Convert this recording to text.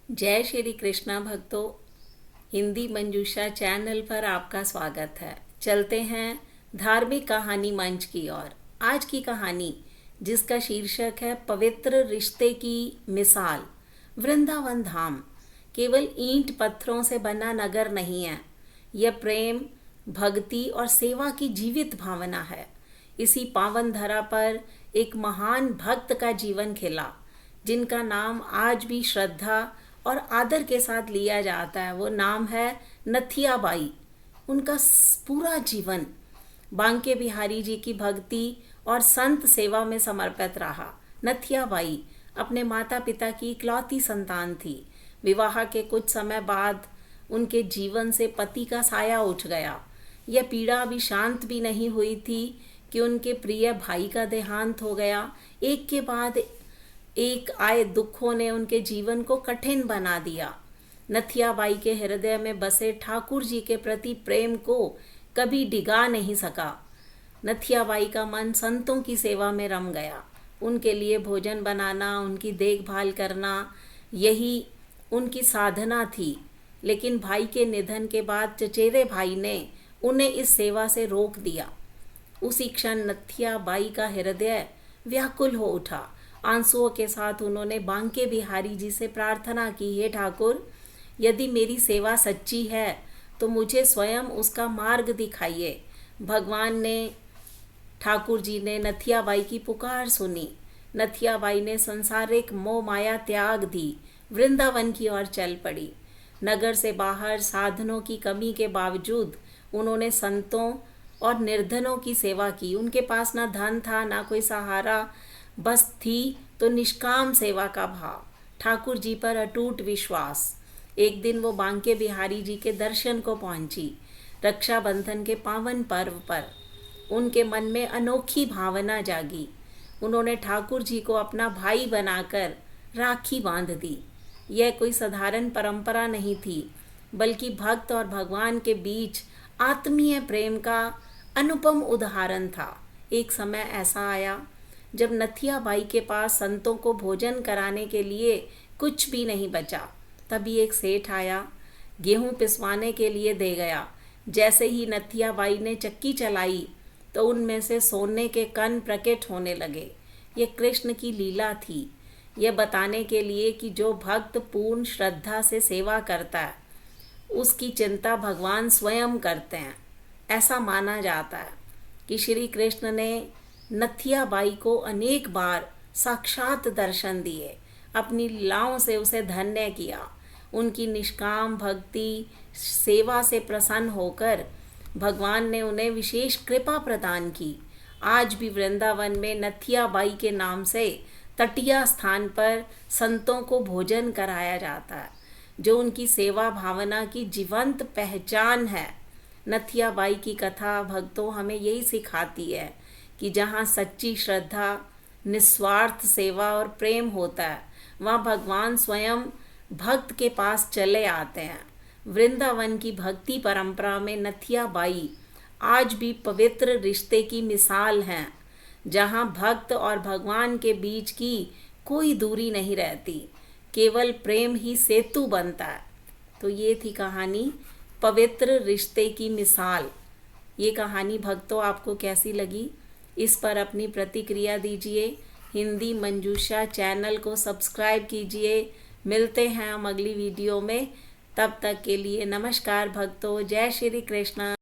जय श्री कृष्णा भक्तों। हिंदी मंजूषा चैनल पर आपका स्वागत है। चलते हैं धार्मिक कहानी मंच की ओर। आज की कहानी जिसका शीर्षक है पवित्र रिश्ते की मिसाल। वृंदावन धाम केवल ईंट पत्थरों से बना नगर नहीं है। यह प्रेम, भक्ति और सेवा की जीवित भावना है। इसी पावन धरा पर एक महान भक्त का जीवन खिला, जिनका नाम आज भी श्रद्धा और आदर के साथ लिया जाता है। वो नाम है नथिया बाई। उनका पूरा जीवन बांके बिहारी जी की भक्ति और संत सेवा में समर्पित रहा। नथिया बाई अपने माता पिता की इकलौती संतान थी। विवाह के कुछ समय बाद उनके जीवन से पति का साया उठ गया। यह पीड़ा अभी शांत भी नहीं हुई थी कि उनके प्रिय भाई का देहांत हो गया। एक के बाद एक आए दुखों ने उनके जीवन को कठिन बना दिया। नथिया बाई के हृदय में बसे ठाकुर जी के प्रति प्रेम को कभी डिगा नहीं सका। नथिया बाई का मन संतों की सेवा में रम गया। उनके लिए भोजन बनाना, उनकी देखभाल करना, यही उनकी साधना थी। लेकिन भाई के निधन के बाद चचेरे भाई ने उन्हें इस सेवा से रोक दिया। उसी क्षण नथिया बाई का हृदय व्याकुल हो उठा। आंसुओं के साथ उन्होंने बांके बिहारी जी से प्रार्थना की, हे ठाकुर, यदि मेरी सेवा सच्ची है तो मुझे स्वयं उसका मार्ग दिखाइए। भगवान ने, ठाकुर जी ने नथिया बाई की पुकार सुनी। नथिया बाई ने संसारिक मोह माया त्याग दी, वृंदावन की ओर चल पड़ी। नगर से बाहर साधनों की कमी के बावजूद उन्होंने संतों और निर्धनों की सेवा की। उनके पास ना धन था, ना कोई सहारा, बस थी तो निष्काम सेवा का भाव, ठाकुर जी पर अटूट विश्वास। एक दिन वो बांके बिहारी जी के दर्शन को पहुंची। रक्षाबंधन के पावन पर्व पर उनके मन में अनोखी भावना जागी। उन्होंने ठाकुर जी को अपना भाई बनाकर राखी बांध दी। यह कोई साधारण परंपरा नहीं थी, बल्कि भक्त और भगवान के बीच आत्मीय प्रेम का अनुपम उदाहरण था। एक समय ऐसा आया जब नथिया बाई के पास संतों को भोजन कराने के लिए कुछ भी नहीं बचा। तभी एक सेठ आया, गेहूं पिसवाने के लिए दे गया। जैसे ही नथिया बाई ने चक्की चलाई तो उनमें से सोने के कण प्रकट होने लगे। ये कृष्ण की लीला थी, यह बताने के लिए कि जो भक्त पूर्ण श्रद्धा से सेवा करता है उसकी चिंता भगवान स्वयं करते हैं। ऐसा माना जाता है कि श्री कृष्ण ने नथिया बाई को अनेक बार साक्षात दर्शन दिए, अपनी लीलाओं से उसे धन्य किया। उनकी निष्काम भक्ति सेवा से प्रसन्न होकर भगवान ने उन्हें विशेष कृपा प्रदान की। आज भी वृंदावन में नथिया बाई के नाम से तटिया स्थान पर संतों को भोजन कराया जाता है, जो उनकी सेवा भावना की जीवंत पहचान है। नथिया बाई की कथा भक्तों हमें यही सिखाती है कि जहाँ सच्ची श्रद्धा, निस्वार्थ सेवा और प्रेम होता है, वहाँ भगवान स्वयं भक्त के पास चले आते हैं। वृंदावन की भक्ति परंपरा में नथिया बाई आज भी पवित्र रिश्ते की मिसाल हैं, जहाँ भक्त और भगवान के बीच की कोई दूरी नहीं रहती, केवल प्रेम ही सेतु बनता है। तो ये थी कहानी पवित्र रिश्ते की मिसाल। ये कहानी भक्तों आपको कैसी लगी, इस पर अपनी प्रतिक्रिया दीजिए। हिंदी मंजूषा चैनल को सब्सक्राइब कीजिए। मिलते हैं हम अगली वीडियो में। तब तक के लिए नमस्कार भक्तों। जय श्री कृष्ण।